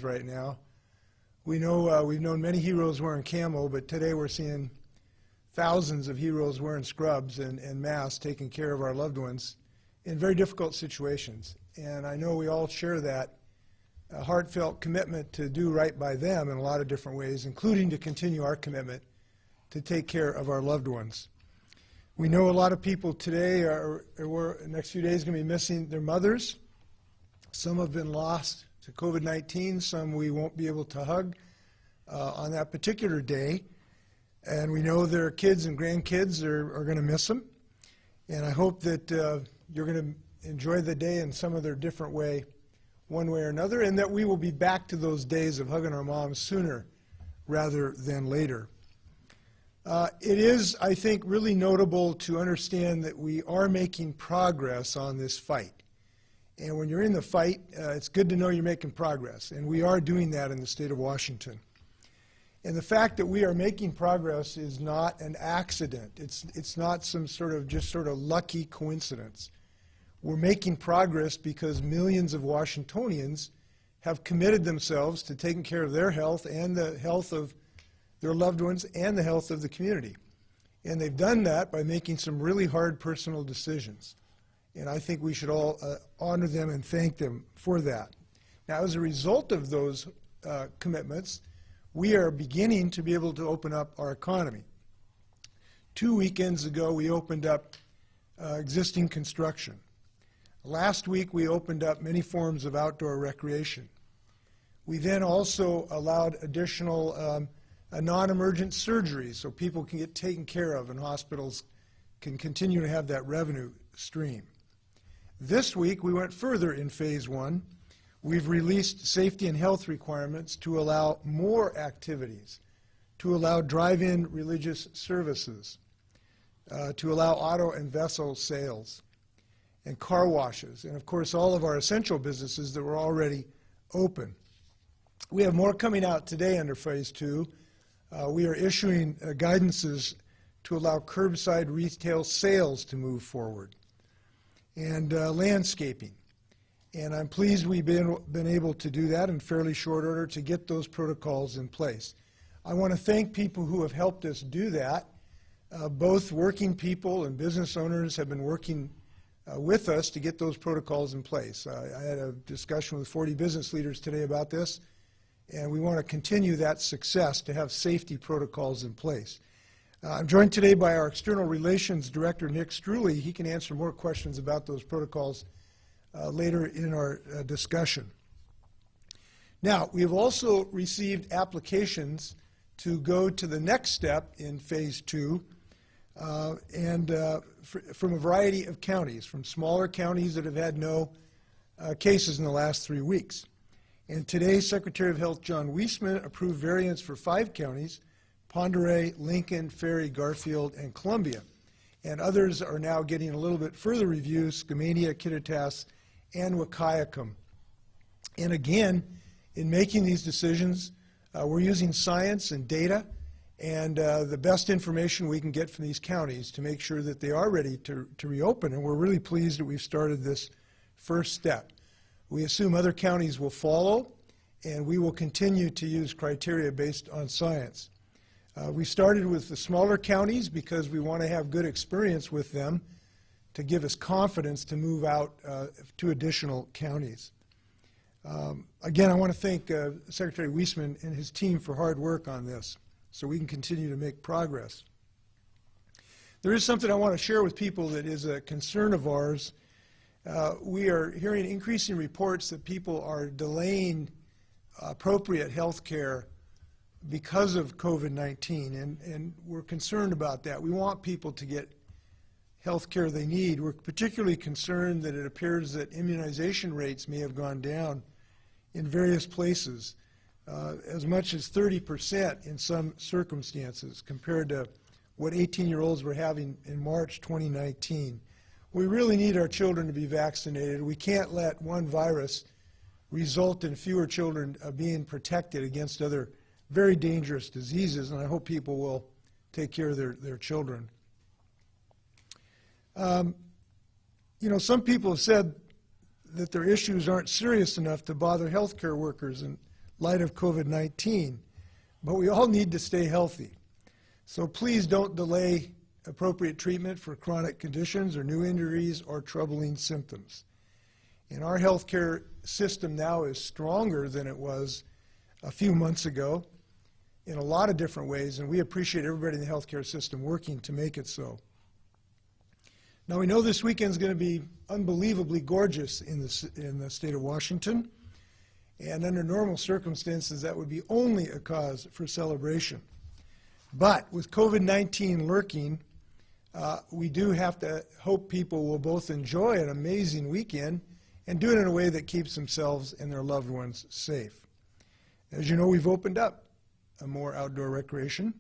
right now. We know we've known many heroes wearing camo, but today we're seeing thousands of heroes wearing scrubs and masks taking care of our loved ones in very difficult situations. And I know we all share that heartfelt commitment to do right by them in a lot of different ways, including to continue our commitment to take care of our loved ones. We know a lot of people today the next few days going to be missing their mothers. Some have been lost to COVID-19. Some we won't be able to hug on that particular day. And we know their kids and grandkids are going to miss them. And I hope that you're going to enjoy the day in some of their different way, one way or another, and that we will be back to those days of hugging our moms sooner rather than later. It is, I think, really notable to understand that we are making progress on this fight. And when you're in the fight, it's good to know you're making progress. And we are doing that in the state of Washington. And the fact that we are making progress is not an accident. It's not some sort of lucky coincidence. We're making progress because millions of Washingtonians have committed themselves to taking care of their health and the health of their loved ones and the health of the community. And they've done that by making some really hard personal decisions. And I think we should all honor them and thank them for that. Now, as a result of those commitments, we are beginning to be able to open up our economy. 2 weekends ago, we opened up existing construction. Last week, we opened up many forms of outdoor recreation. We then also allowed additional non-emergent surgeries so people can get taken care of and hospitals can continue to have that revenue stream. This week, we went further in phase one. We've released safety and health requirements to allow more activities, to allow drive-in religious services, to allow auto and vessel sales, and car washes, and of course all of our essential businesses that were already open. We have more coming out today under phase two. We are issuing guidances to allow curbside retail sales to move forward, and landscaping. And I'm pleased we've been able to do that in fairly short order to get those protocols in place. I want to thank people who have helped us do that. Both working people and business owners have been working with us to get those protocols in place. I had a discussion with 40 business leaders today about this, and we want to continue that success to have safety protocols in place. I'm joined today by our External Relations Director, Nick Struley. He can answer more questions about those protocols later in our discussion. Now, we have also received applications to go to the next step in phase two, from a variety of counties, from smaller counties that have had no cases in the last 3 weeks. And today, Secretary of Health John Weisman approved variants for 5 counties: Ponderay, Lincoln, Ferry, Garfield, and Columbia. And others are now getting a little bit further reviews: Skamania, Kittitas, and Wahkiakum. And again, in making these decisions, we're using science and data and the best information we can get from these counties to make sure that they are ready to reopen. And we're really pleased that we've started this first step. We assume other counties will follow, and we will continue to use criteria based on science. We started with the smaller counties because we want to have good experience with them to give us confidence to move out to additional counties. Again, I want to thank Secretary Weisman and his team for hard work on this so we can continue to make progress. There is something I want to share with people that is a concern of ours. We are hearing increasing reports that people are delaying appropriate health care because of COVID-19, and we're concerned about that. We want people to get health care they need. We're particularly concerned that it appears that immunization rates may have gone down in various places, as much as 30% in some circumstances compared to what 18-year-olds were having in March 2019. We really need our children to be vaccinated. We can't let one virus result in fewer children being protected against other very dangerous diseases, and I hope people will take care of their children. You know, some people have said that their issues aren't serious enough to bother healthcare workers, and light of COVID-19. But we all need to stay healthy. So please don't delay appropriate treatment for chronic conditions or new injuries or troubling symptoms. And our healthcare system now is stronger than it was a few months ago in a lot of different ways, and we appreciate everybody in the healthcare system working to make it so. Now, we know this weekend is going to be unbelievably gorgeous in the state of Washington, and under normal circumstances, that would be only a cause for celebration. But with COVID-19 lurking, we do have to hope people will both enjoy an amazing weekend and do it in a way that keeps themselves and their loved ones safe. As you know, we've opened up more outdoor recreation,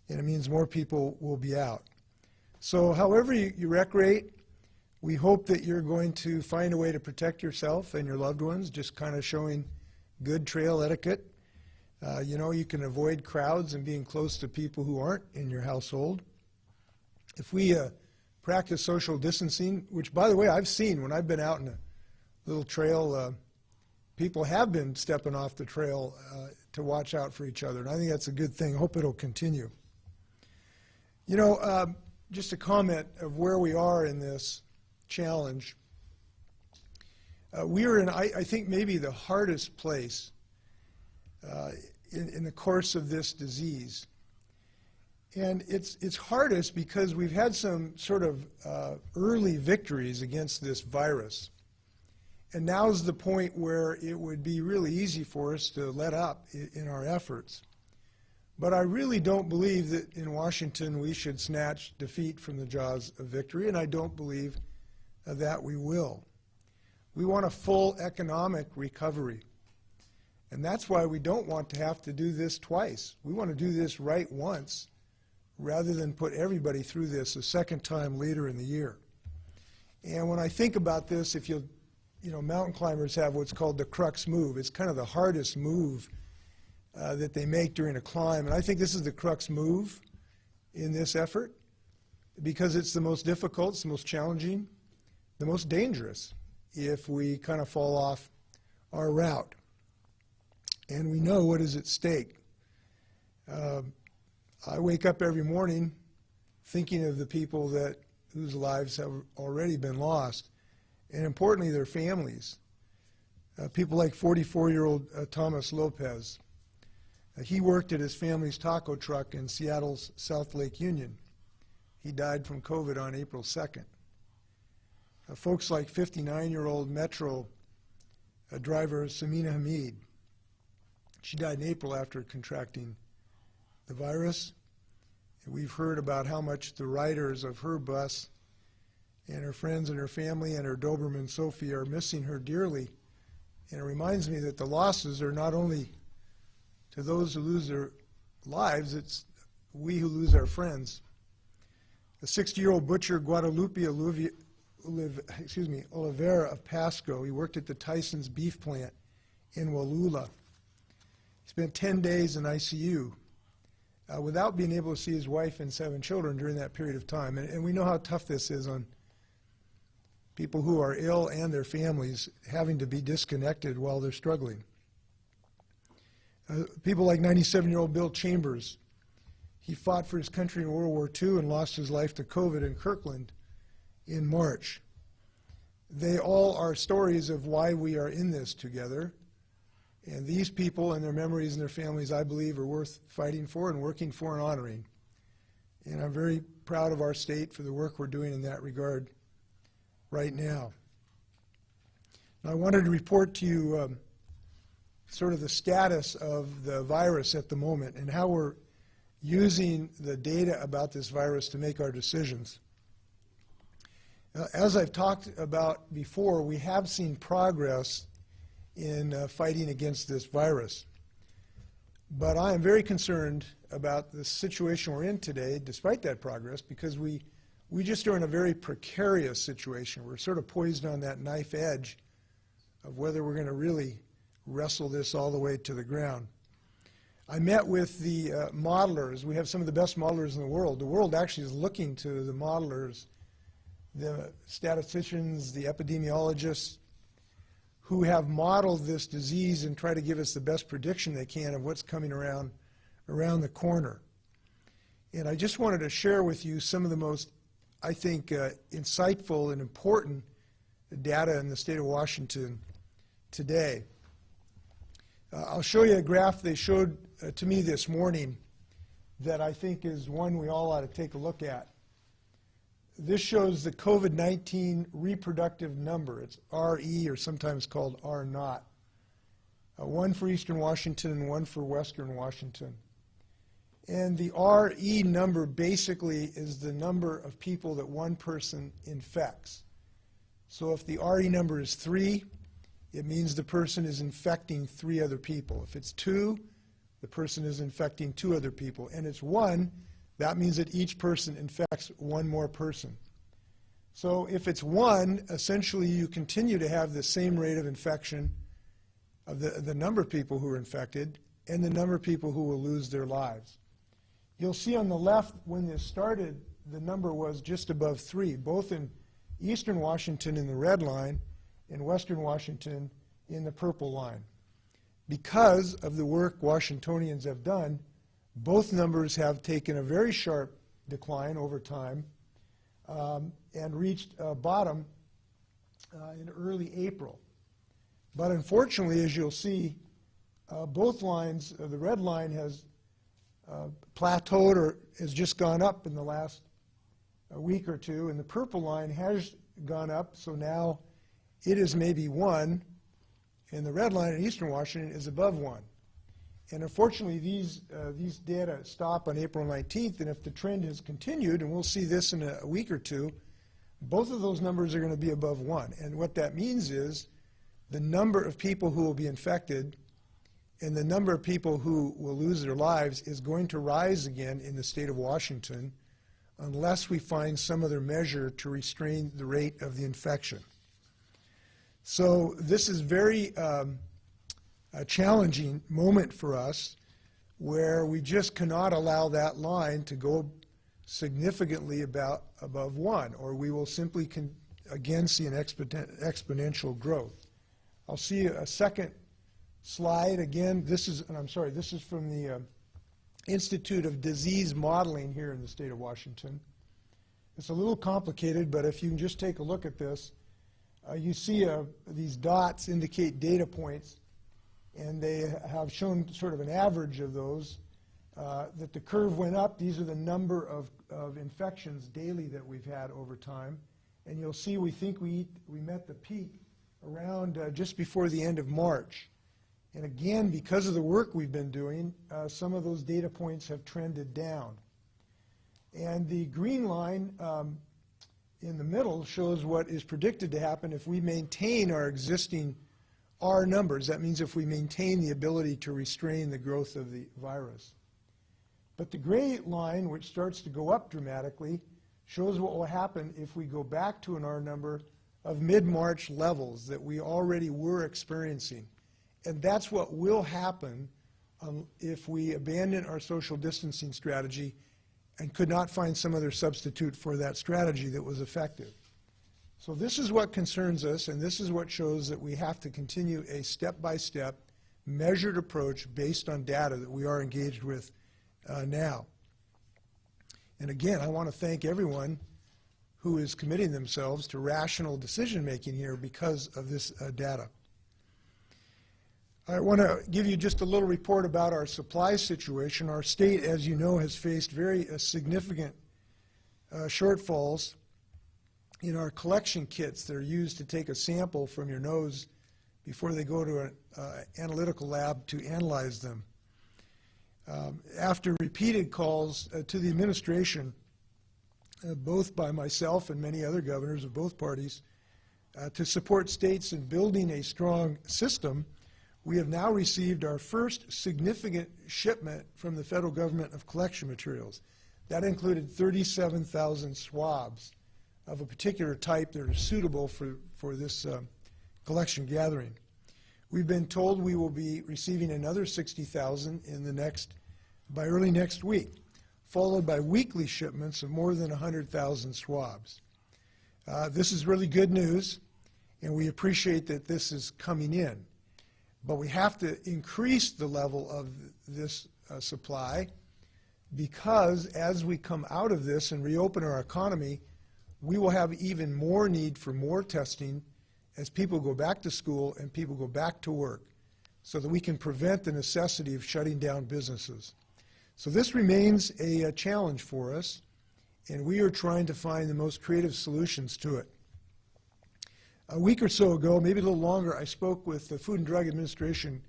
and it means more people will be out. So however you recreate, we hope that you're going to find a way to protect yourself and your loved ones, just kind of showing good trail etiquette. You know, you can avoid crowds and being close to people who aren't in your household. If we practice social distancing, which, by the way, I've seen when I've been out in a little trail, people have been stepping off the trail to watch out for each other, and I think that's a good thing. I hope it'll continue. You know, just a comment of where we are in this challenge. We are in, I think, maybe the hardest place in the course of this disease. And it's hardest because we've had some sort of early victories against this virus. And now's the point where it would be really easy for us to let up in our efforts. But I really don't believe that in Washington we should snatch defeat from the jaws of victory, and I don't believe that we will. We want a full economic recovery. And that's why we don't want to have to do this twice. We want to do this right once rather than put everybody through this a second time later in the year. And when I think about this, if you know, mountain climbers have what's called the crux move. It's kind of the hardest move that they make during a climb. And I think this is the crux move in this effort because it's the most difficult, it's the most challenging, the most dangerous if we kind of fall off our route. And we know what is at stake. I wake up every morning thinking of the people whose lives have already been lost, and importantly, their families. People like 44-year-old Thomas Lopez. He worked at his family's taco truck in Seattle's South Lake Union. He died from COVID on April 2nd. Folks like 59-year-old Metro driver Samina Hamid. She died in April after contracting the virus. And we've heard about how much the riders of her bus and her friends and her family and her Doberman Sophie are missing her dearly. And it reminds me that the losses are not only to those who lose their lives, it's we who lose our friends. The 60-year-old butcher Guadalupe Oliveira of Pasco, he worked at the Tyson's beef plant in Wallula. He spent 10 days in ICU without being able to see his wife and 7 children during that period of time. And we know how tough this is on people who are ill and their families having to be disconnected while they're struggling. People like 97-year-old Bill Chambers. He fought for his country in World War II and lost his life to COVID in Kirkland in March. They all are stories of why we are in this together. And these people and their memories and their families, I believe, are worth fighting for and working for and honoring. And I'm very proud of our state for the work we're doing in that regard right now. Now, I wanted to report to you sort of the status of the virus at the moment and how we're using the data about this virus to make our decisions. As I've talked about before, we have seen progress in fighting against this virus. But I am very concerned about the situation we're in today, despite that progress, because we just are in a very precarious situation. We're sort of poised on that knife edge of whether we're going to really wrestle this all the way to the ground. I met with the modelers. We have some of the best modelers in the world. The world actually is looking to the modelers, the statisticians, the epidemiologists, who have modeled this disease and try to give us the best prediction they can of what's coming around the corner. And I just wanted to share with you some of the most, I think, insightful and important data in the state of Washington today. I'll show you a graph they showed to me this morning that I think is one we all ought to take a look at. This shows the COVID-19 reproductive number. It's RE, or sometimes called R0. One for Eastern Washington and one for Western Washington. And the RE number basically is the number of people that one person infects. So if the RE number is 3, it means the person is infecting 3 other people. If it's 2, the person is infecting 2 other people. And it's 1, that means that each person infects 1 more person. So if it's 1, essentially you continue to have the same rate of infection of the number of people who are infected and the number of people who will lose their lives. You'll see on the left, when this started, the number was just above 3, both in Eastern Washington in the red line and Western Washington in the purple line. Because of the work Washingtonians have done, both numbers have taken a very sharp decline over time and reached a bottom in early April. But unfortunately, as you'll see, both lines, the red line has plateaued or has just gone up in the last week or two, and the purple line has gone up, so now it is maybe 1, and the red line in Eastern Washington is above 1. And unfortunately, these data stop on April 19th, and if the trend has continued, and we'll see this in a week or two, both of those numbers are going to be above 1. And what that means is the number of people who will be infected and the number of people who will lose their lives is going to rise again in the state of Washington unless we find some other measure to restrain the rate of the infection. So this is very a challenging moment for us where we just cannot allow that line to go significantly above 1, or we will simply again see an exponential growth. I'll see a second slide again. This is from the Institute of Disease Modeling here in the state of Washington. It's a little complicated, but if you can just take a look at this, you see these dots indicate data points, and they have shown sort of an average of those, that the curve went up. These are the number of infections daily that we've had over time. And you'll see we think we met the peak around just before the end of March. And again, because of the work we've been doing, some of those data points have trended down. And the green line in the middle shows what is predicted to happen if we maintain our existing R numbers. That means if we maintain the ability to restrain the growth of the virus. But the gray line, which starts to go up dramatically, shows what will happen if we go back to an R number of mid-March levels that we already were experiencing. And that's what will happen if we abandon our social distancing strategy and could not find some other substitute for that strategy that was effective. So this is what concerns us, and this is what shows that we have to continue a step-by-step, measured approach based on data that we are engaged with now. And again, I want to thank everyone who is committing themselves to rational decision-making here because of this data. I want to give you just a little report about our supply situation. Our state, as you know, has faced very significant shortfalls in our collection kits that are used to take a sample from your nose before they go to an analytical lab to analyze them. After repeated calls to the administration, both by myself and many other governors of both parties, to support states in building a strong system, we have now received our first significant shipment from the federal government of collection materials. That included 37,000 swabs of a particular type that are suitable for this collection gathering. We've been told we will be receiving another 60,000 by early next week, followed by weekly shipments of more than 100,000 swabs. This is really good news, and we appreciate that this is coming in. But we have to increase the level of this supply, because as we come out of this and reopen our economy, we will have even more need for more testing as people go back to school and people go back to work, so that we can prevent the necessity of shutting down businesses. So this remains a challenge for us, and we are trying to find the most creative solutions to it. A week or so ago, maybe a little longer, I spoke with the Food and Drug Administration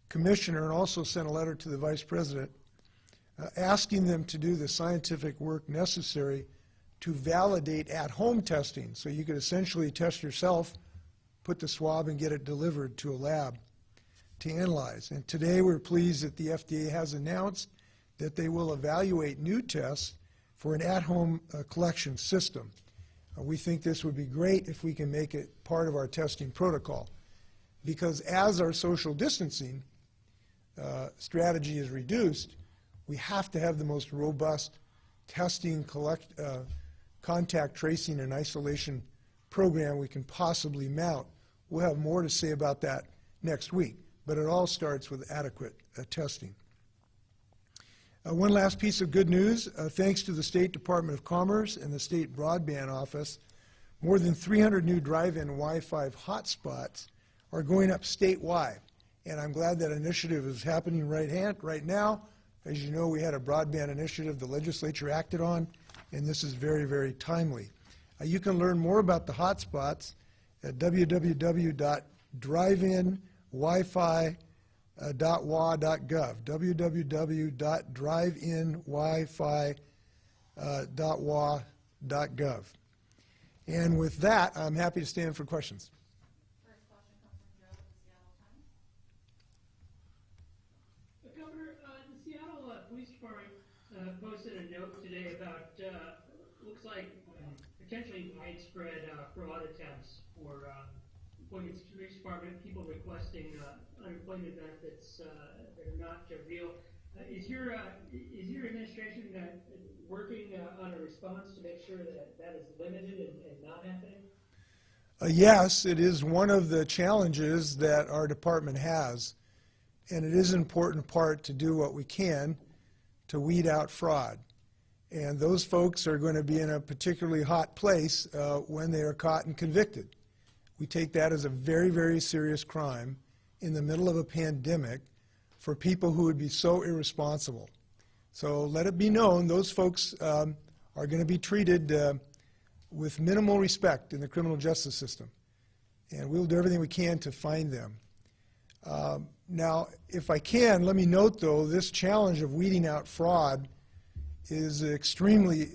Commissioner and also sent a letter to the Vice President asking them to do the scientific work necessary to validate at-home testing. So you could essentially test yourself, put the swab, and get it delivered to a lab to analyze. And today we're pleased that the FDA has announced that they will evaluate new tests for an at-home collection system. We think this would be great if we can make it part of our testing protocol, because as our social distancing strategy is reduced, we have to have the most robust testing, contact tracing, and isolation program we can possibly mount. We'll have more to say about that next week, but it all starts with adequate testing. One last piece of good news, thanks to the State Department of Commerce and the State Broadband Office, more than 300 new drive-in Wi-Fi hotspots are going up statewide. And I'm glad that initiative is happening right now. As you know, we had a broadband initiative the legislature acted on, and this is very, very timely. You can learn more about the hotspots at www.driveinwifi.wa.gov, www.driveinwifi.wa.gov. And with that, I'm happy to stand for questions. First question comes from Joe at the Seattle Times. Governor, the Seattle Police Department posted a note today about looks like potentially widespread fraud attempts for appointments to the police department, people requesting unemployment benefits that are not real. Is your administration working on a response to make sure that that is limited and not happening? Yes, it is one of the challenges that our department has, and it is an important part to do what we can to weed out fraud. And those folks are going to be in a particularly hot place when they are caught and convicted. We take that as a very, very serious crime in the middle of a pandemic for people who would be so irresponsible. So let it be known, those folks are going to be treated with minimal respect in the criminal justice system. And we'll do everything we can to find them. Now, if I can, let me note, though, this challenge of weeding out fraud is extremely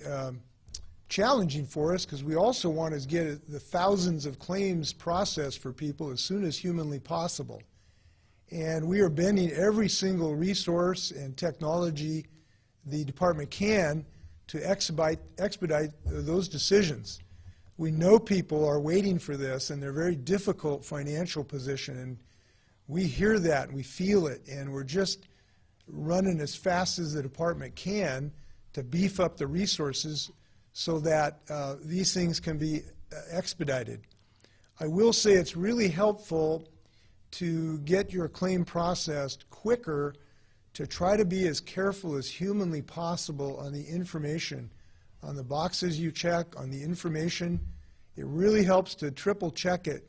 challenging for us, because we also want to get the thousands of claims processed for people as soon as humanly possible. And we are bending every single resource and technology the department can to expedite those decisions. We know people are waiting for this, and they're very difficult financial position, and we hear that and we feel it, and we're just running as fast as the department can to beef up the resources so that these things can be expedited. I will say it's really helpful to get your claim processed quicker, to try to be as careful as humanly possible on the information, on the boxes you check, on the information. It really helps to triple check it,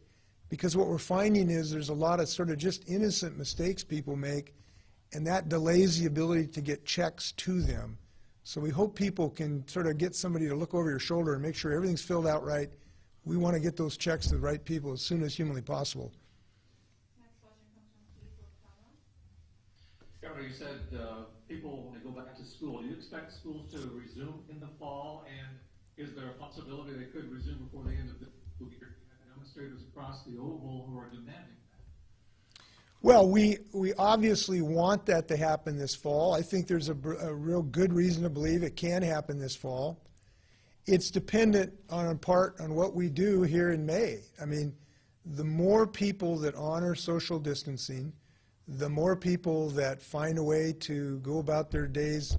because what we're finding is there's a lot of sort of just innocent mistakes people make, and that delays the ability to get checks to them. So we hope people can sort of get somebody to look over your shoulder and make sure everything's filled out right. We want to get those checks to the right people as soon as humanly possible. Next question comes from Keith with Colorado. Governor, you said people, when they go back to school, do you expect schools to resume in the fall? And is there a possibility they could resume before the end of the school year? Demonstrators across the Oval who are demanding that. Well, we obviously want that to happen this fall. I think there's a real good reason to believe it can happen this fall. It's dependent in part on what we do here in May. I mean, the more people that honor social distancing, the more people that find a way to go about their day's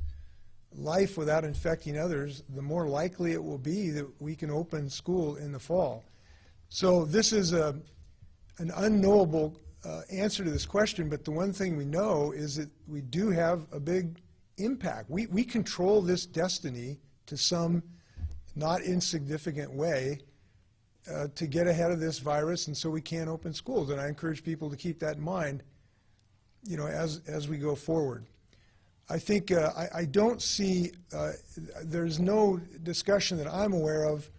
life without infecting others, the more likely it will be that we can open school in the fall. So this is an unknowable answer to this question, but the one thing we know is that we do have a big impact. We control this destiny to some not insignificant way to get ahead of this virus, and so we can't open schools. And I encourage people to keep that in mind, you know, as we go forward. I think I don't see, there's no discussion that I'm aware of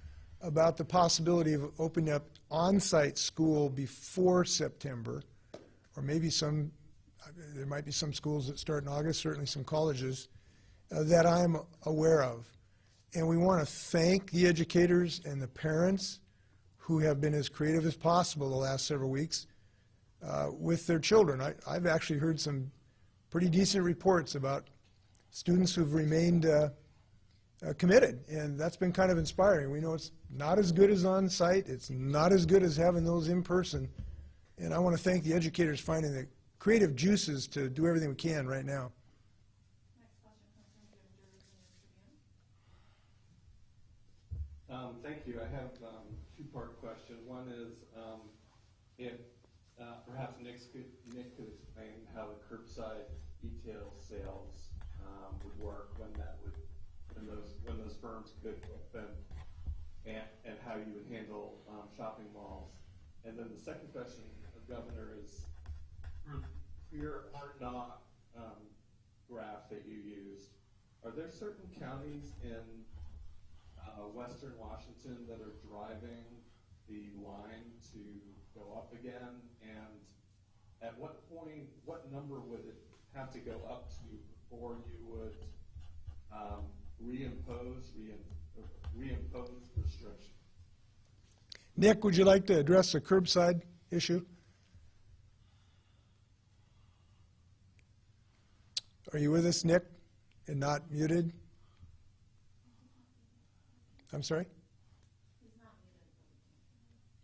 about the possibility of opening up on-site school before September, or maybe there might be some schools that start in August, certainly some colleges, that I'm aware of. And we want to thank the educators and the parents who have been as creative as possible the last several weeks with their children. I've actually heard some pretty decent reports about students who've remained committed, and that's been kind of inspiring. We know it's not as good as on-site, it's not as good as having those in person, and I want to thank the educators finding the creative juices to do everything we can right now. Next question comes from Jim Drews in the Tribune. Thank you. I have a two-part question. One is if perhaps Nick could explain how the curbside retail sales would work, when those firms could open, and how you would handle shopping malls. And then the second question, Governor, is for your R-Not graph that you used, are there certain counties in Western Washington that are driving the line to go up again? And at what point, what number would it have to go up to before you would reimpose restrictions? Nick, would you like to address the curbside issue? Are you with us, Nick, and not muted? I'm sorry?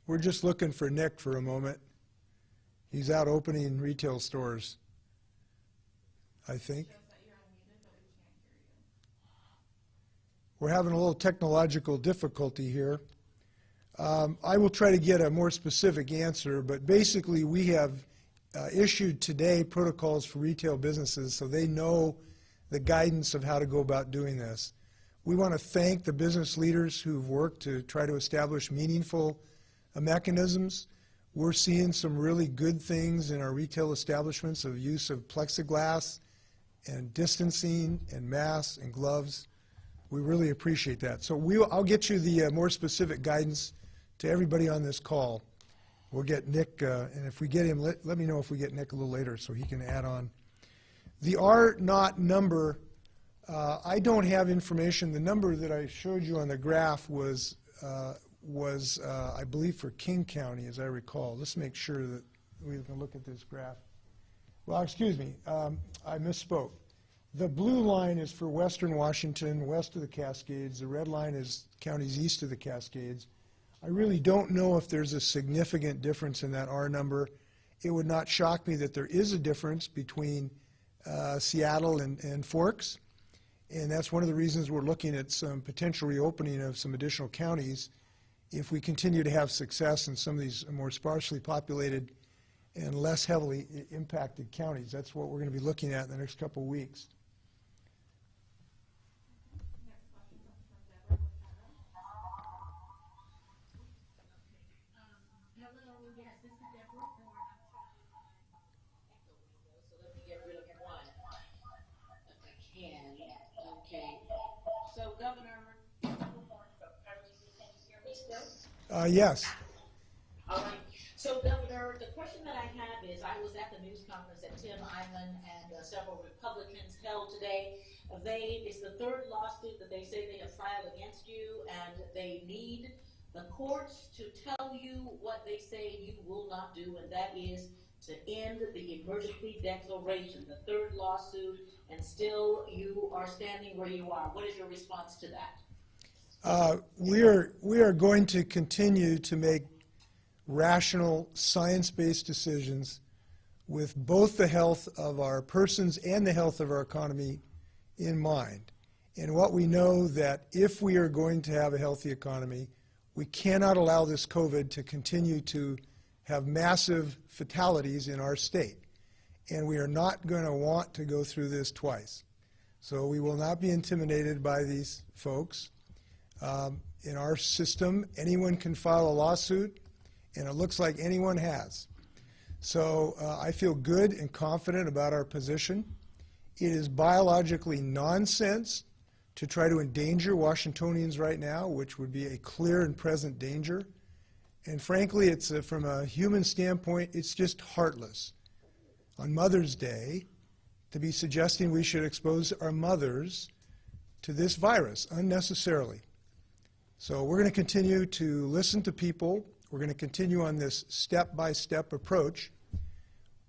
We're just looking for Nick for a moment. He's out opening retail stores, I think. We're having a little technological difficulty here. I will try to get a more specific answer, but basically we have issued today protocols for retail businesses so they know the guidance of how to go about doing this. We want to thank the business leaders who've worked to try to establish meaningful mechanisms. We're seeing some really good things in our retail establishments of use of plexiglass and distancing and masks and gloves. We really appreciate that. So I'll get you the more specific guidance to everybody on this call. We'll get Nick, and if we get him, let me know if we get Nick a little later so he can add on. The R-Not number, I don't have information. The number that I showed you on the graph was I believe, for King County, as I recall. Let's make sure that we can look at this graph. Well, excuse me, I misspoke. The blue line is for Western Washington, west of the Cascades. The red line is counties east of the Cascades. I really don't know if there's a significant difference in that R number. It would not shock me that there is a difference between Seattle and Forks, and that's one of the reasons we're looking at some potential reopening of some additional counties if we continue to have success in some of these more sparsely populated and less heavily impacted counties. That's what we're going to be looking at in the next couple of weeks. Next question comes from Deborah with Chicago. Hello, yes, this is Deborah Ford. I'm trying to find my echo window, so let me get rid of one if I can. Okay. So, Governor, can you hear me still? Yes. All right. So, Governor, the question that I have is, I was at the news conference that Tim Eyman and several Republicans held today. It's the third lawsuit that they say they have filed against you, and they need the courts to tell you what they say you will not do, and that is to end the emergency declaration, the third lawsuit, and still you are standing where you are. What is your response to that? We are going to continue to make rational, science-based decisions with both the health of our persons and the health of our economy in mind. And what we know that if we are going to have a healthy economy, We cannot allow this COVID to continue to have massive fatalities in our state. And we are not going to want to go through this twice. So we will not be intimidated by these folks. In our system, anyone can file a lawsuit, and it looks like anyone has. So I feel good and confident about our position. It is biologically nonsense to try to endanger Washingtonians right now, which would be a clear and present danger. And frankly, it's from a human standpoint, it's just heartless. On Mother's Day, to be suggesting we should expose our mothers to this virus unnecessarily. So we're going to continue to listen to people. We're going to continue on this step-by-step approach.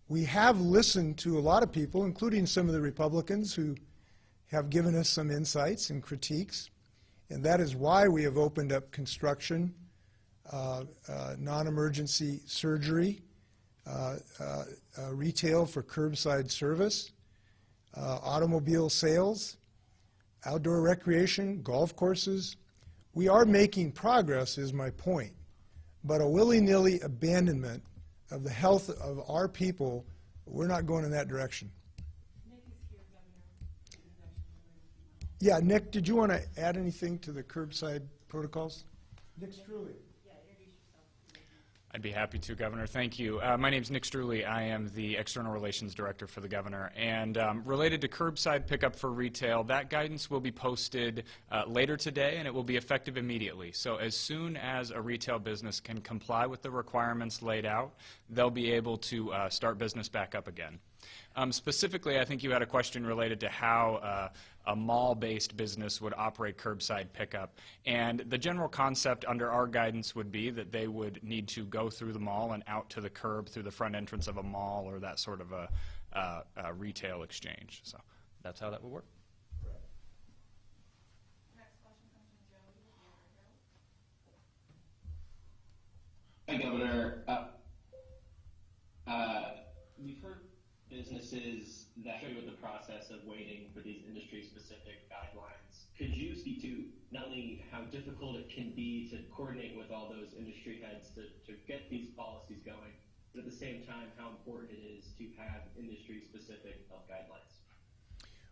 We have listened to a lot of people, including some of the Republicans who have given us some insights and critiques, and that is why we have opened up construction, non-emergency surgery, retail for curbside service, automobile sales, outdoor recreation, golf courses. We are making progress, is my point, but a willy-nilly abandonment of the health of our people, we're not going in that direction. Nick is here, Governor. Yeah, Nick, did you want to add anything to the curbside protocols? Nick Struley. I'd be happy to, Governor. Thank you. My name is Nick Struley. I am the External Relations Director for the Governor. And related to curbside pickup for retail, that guidance will be posted later today, and it will be effective immediately. So as soon as a retail business can comply with the requirements laid out, they'll be able to start business back up again. Specifically, I think you had a question related to how a mall-based business would operate curbside pickup. And the general concept under our guidance would be that they would need to go through the mall and out to the curb through the front entrance of a mall or that sort of a retail exchange. So that's how that would work. Next question comes from Joey. Hi, Governor. We've heard businesses that show you the process of waiting for these industry-specific guidelines. Could you speak to not only how difficult it can be to coordinate with all those industry heads to get these policies going, but at the same time, how important it is to have industry-specific health guidelines?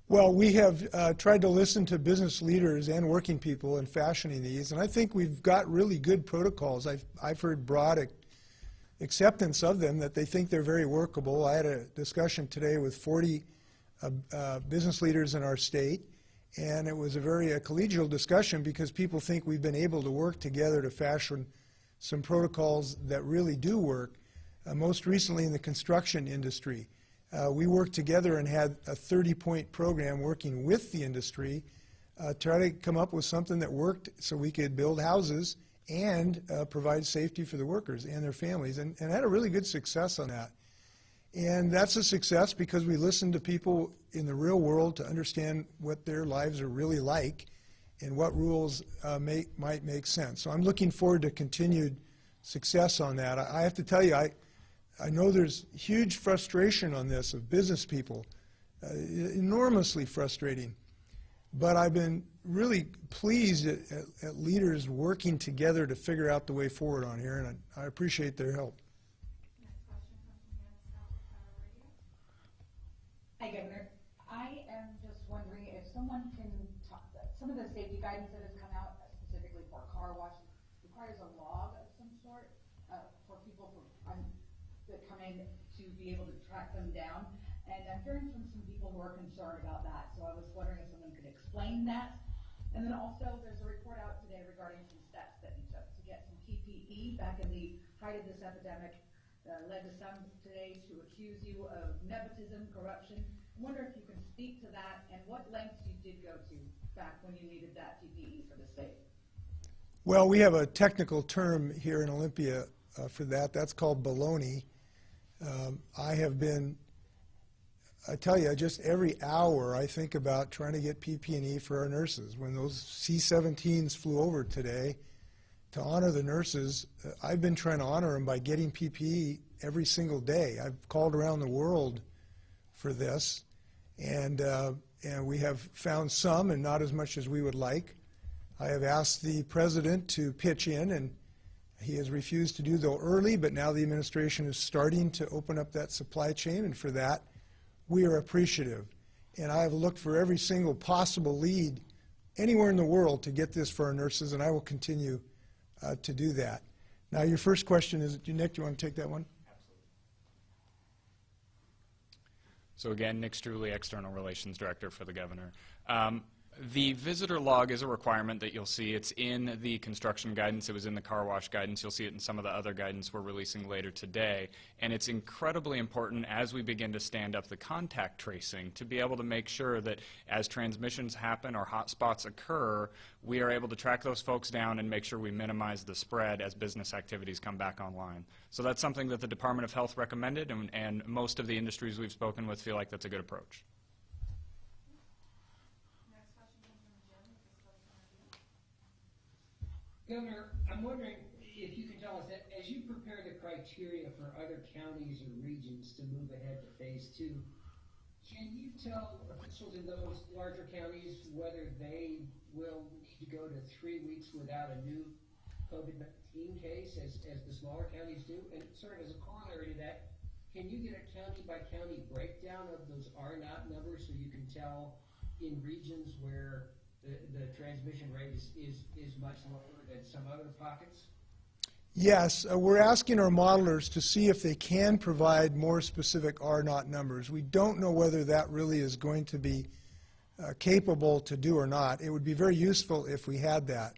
Well, we have tried to listen to business leaders and working people in fashioning these, and I think we've got really good protocols. I've heard broad acceptance of them, that they think they're very workable. I had a discussion today with 40 business leaders in our state, and it was a very collegial discussion because people think we've been able to work together to fashion some protocols that really do work. Most recently in the construction industry, we worked together and had a 30-point program working with the industry, try to come up with something that worked so we could build houses and provide safety for the workers and their families, and had a really good success on that. And that's a success because we listened to people in the real world to understand what their lives are really like and what rules might make sense. So I'm looking forward to continued success on that. I have to tell you, I know there's huge frustration on this of business people, enormously frustrating. But I've been really pleased at leaders working together to figure out the way forward on here, and I appreciate their help. Next question comes from Hannah Scott with Power Radio. Hi, Governor. I am just wondering if someone can talk, some of the safety guidance that has come out, specifically for car washes, requires a log of some sort for people that come in to be able to track them down. And I'm hearing from some people who are concerned about that, so I was wondering if someone could explain that. And then also, there's a report out today regarding some steps that you took to get some PPE back in the height of this epidemic, led to some today to accuse you of nepotism, corruption. I wonder if you can speak to that and what lengths you did go to back when you needed that PPE for the state. Well, we have a technical term here in Olympia for that. That's called baloney. I tell you, just every hour I think about trying to get PP&E for our nurses. When those C-17s flew over today to honor the nurses, I've been trying to honor them by getting PPE every single day. I've called around the world for this, and we have found some and not as much as we would like. I have asked the president to pitch in, and he has refused to do so early, but now the administration is starting to open up that supply chain, and for that, we are appreciative. And I have looked for every single possible lead anywhere in the world to get this for our nurses, and I will continue to do that. Now, your first question is, Nick, do you want to take that one? So again, Nick Struley, External Relations Director for the Governor. The visitor log is a requirement that you'll see. It's in the construction guidance. It was in the car wash guidance. You'll see it in some of the other guidance we're releasing later today. And it's incredibly important as we begin to stand up the contact tracing to be able to make sure that as transmissions happen or hotspots occur, we are able to track those folks down and make sure we minimize the spread as business activities come back online. So that's something that the Department of Health recommended, and most of the industries we've spoken with feel like that's a good approach. Governor, I'm wondering if you can tell us that as you prepare the criteria for other counties or regions to move ahead to phase 2, can you tell officials in those larger counties whether they will need to go to 3 weeks without a new COVID-19 case as the smaller counties do? And sort of as a corollary to that, can you get a county-by-county breakdown of those R0 numbers so you can tell in regions where the transmission rate is much lower than some other pockets? Yes, we're asking our modelers to see if they can provide more specific R0 numbers. We don't know whether that really is going to be capable to do or not. It would be very useful if we had that.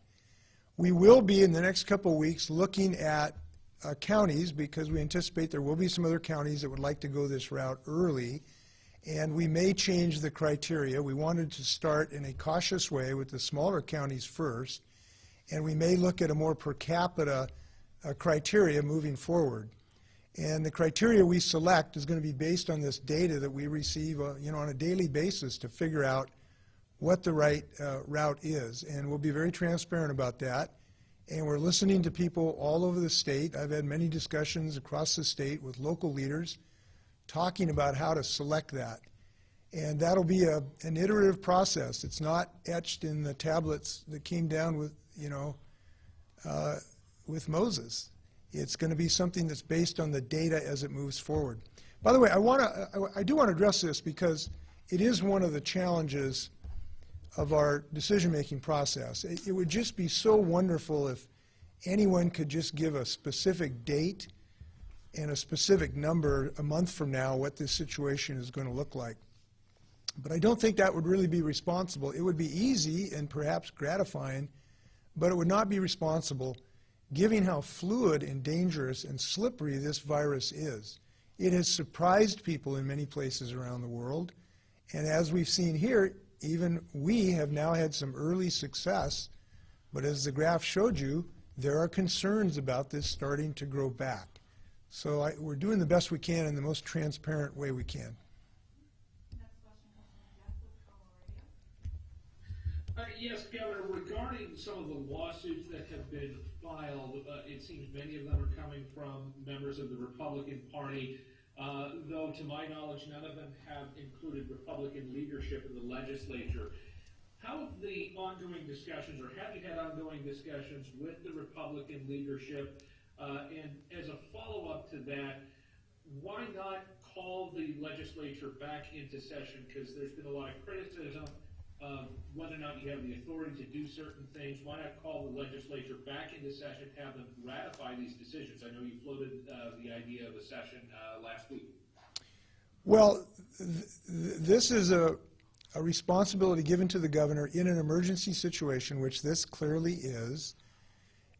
We will be in the next couple of weeks looking at counties, because we anticipate there will be some other counties that would like to go this route early. And we may change the criteria. We wanted to start in a cautious way with the smaller counties first, and we may look at a more per capita criteria moving forward. And the criteria we select is going to be based on this data that we receive on a daily basis to figure out what the right route is. And we'll be very transparent about that. And we're listening to people all over the state. I've had many discussions across the state with local leaders talking about how to select that. And that'll be an iterative process. It's not etched in the tablets that came down with, with Moses. It's going to be something that's based on the data as it moves forward. By the way, I do want to address this because it is one of the challenges of our decision-making process. It would just be so wonderful if anyone could just give a specific date and a specific number a month from now what this situation is going to look like. But I don't think that would really be responsible. It would be easy and perhaps gratifying, but it would not be responsible given how fluid and dangerous and slippery this virus is. It has surprised people in many places around the world, and as we've seen here, even we have now had some early success, but as the graph showed you, there are concerns about this starting to grow back. So we're doing the best we can in the most transparent way we can. Next question comes from Jeff with Promo Radio. Yes, Governor, regarding some of the lawsuits that have been filed, it seems many of them are coming from members of the Republican Party, though to my knowledge none of them have included Republican leadership in the legislature. How have the ongoing discussions, or have you had ongoing discussions with the Republican leadership? And as a follow-up to that, why not call the legislature back into session? Because there's been a lot of criticism of whether or not you have the authority to do certain things. Why not call the legislature back into session, have them ratify these decisions? I know you floated the idea of a session last week. Well, this is a responsibility given to the governor in an emergency situation, which this clearly is.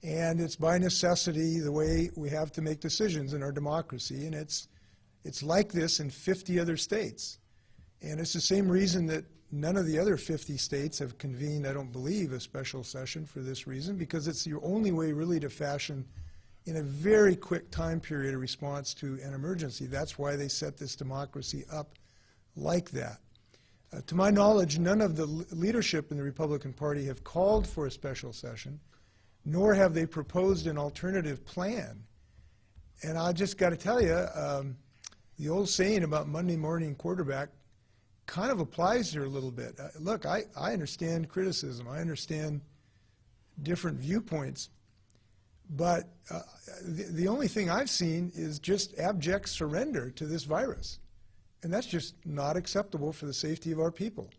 And it's by necessity the way we have to make decisions in our democracy, and it's like this in 50 other states. And it's the same reason that none of the other 50 states have convened, I don't believe, a special session for this reason, because it's the only way really to fashion in a very quick time period a response to an emergency. That's why they set this democracy up like that. To my knowledge, none of the leadership in the Republican Party have called for a special session, nor have they proposed an alternative plan. And I just got to tell you, the old saying about Monday morning quarterback kind of applies here a little bit. Look, I understand criticism. I understand different viewpoints. But the only thing I've seen is just abject surrender to this virus. And that's just not acceptable for the safety of our people.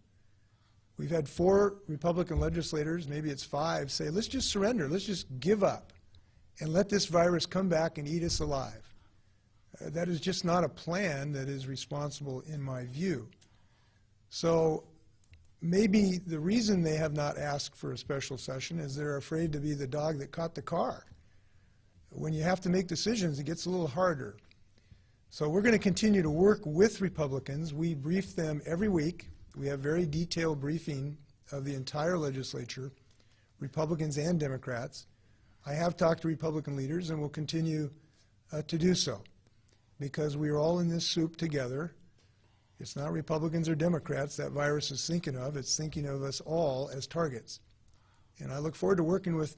We've had 4 Republican legislators, maybe it's 5, say, let's just surrender, let's just give up, and let this virus come back and eat us alive. That is just not a plan that is responsible in my view. So maybe the reason they have not asked for a special session is they're afraid to be the dog that caught the car. When you have to make decisions, it gets a little harder. So we're going to continue to work with Republicans. We brief them every week. We have very detailed briefing of the entire legislature, Republicans and Democrats. I have talked to Republican leaders and will continue to do so, because we are all in this soup together. It's not Republicans or Democrats that virus is thinking of. It's thinking of us all as targets. And I look forward to working with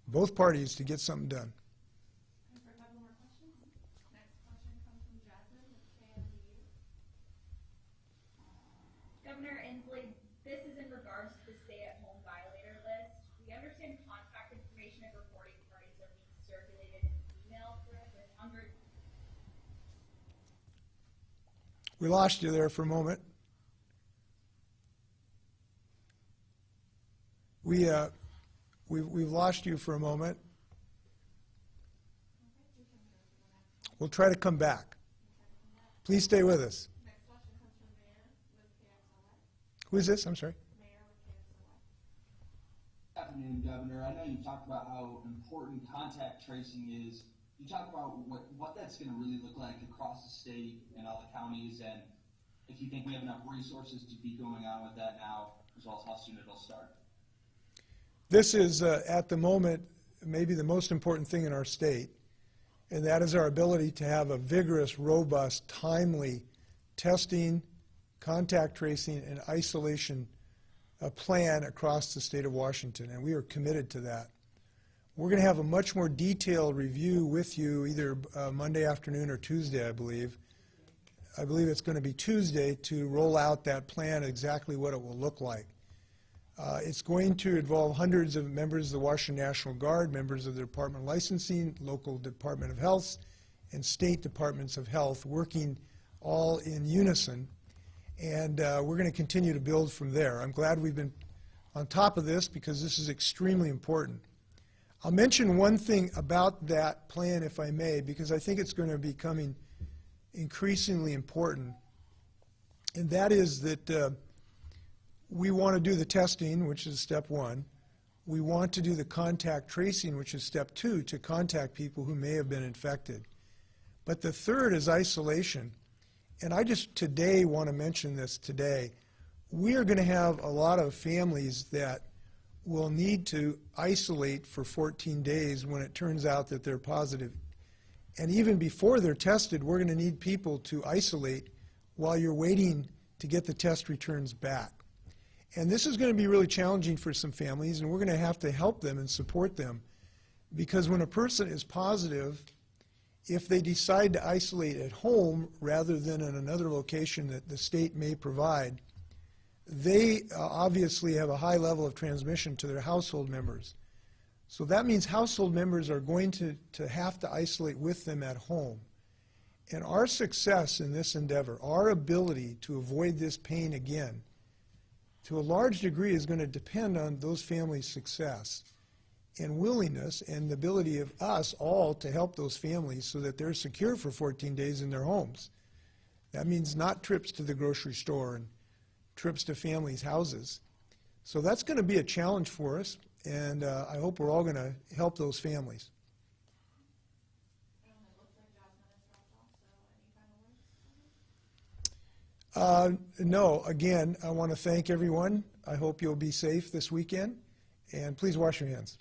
both parties to get something done. Time for a couple more questions. Next question comes from Jasmine with KMU. Governor Inslee, this is in regards to the stay-at-home violator list. We understand contact information of reporting parties are being circulated in email thread with hundreds. We lost you there for a moment. We've lost you for a moment. We'll try to come back. Please stay with us. Next question comes from Mayor with KXLY. Who is this? I'm sorry. Mayor with KXLY. Good afternoon, Governor. I know you talked about how important contact tracing is. You talked about what that's going to really look like across the state and all the counties, and if you think we have enough resources to be going on with that now, as well as how soon it'll start. This is, at the moment, maybe the most important thing in our state, and that is our ability to have a vigorous, robust, timely testing, contact tracing, and isolation plan across the state of Washington, and we are committed to that. We're going to have a much more detailed review with you either Monday afternoon or Tuesday, I believe. I believe it's going to be Tuesday to roll out that plan, exactly what it will look like. It's going to involve hundreds of members of the Washington National Guard, members of the Department of Licensing, local Department of Health, and state departments of health working all in unison. And we're going to continue to build from there. I'm glad we've been on top of this because this is extremely important. I'll mention one thing about that plan, if I may, because I think it's going to be becoming increasingly important, and that is that we want to do the testing, which is step 1. We want to do the contact tracing, which is step 2, to contact people who may have been infected. But the third is isolation. And I just today want to mention this today. We are going to have a lot of families that will need to isolate for 14 days when it turns out that they're positive. And even before they're tested, we're going to need people to isolate while you're waiting to get the test returns back. And this is going to be really challenging for some families, and we're going to have to help them and support them, because when a person is positive, if they decide to isolate at home rather than in another location that the state may provide, they obviously have a high level of transmission to their household members. So that means household members are going to have to isolate with them at home. And our success in this endeavor, our ability to avoid this pain again, to a large degree is going to depend on those families' success and willingness and the ability of us all to help those families so that they're secure for 14 days in their homes. That means not trips to the grocery store and trips to families' houses. So that's going to be a challenge for us, and I hope we're all going to help those families. And it looks like Jasmine has dropped off, so any final words? No, again, I want to thank everyone. I hope you'll be safe this weekend, and please wash your hands.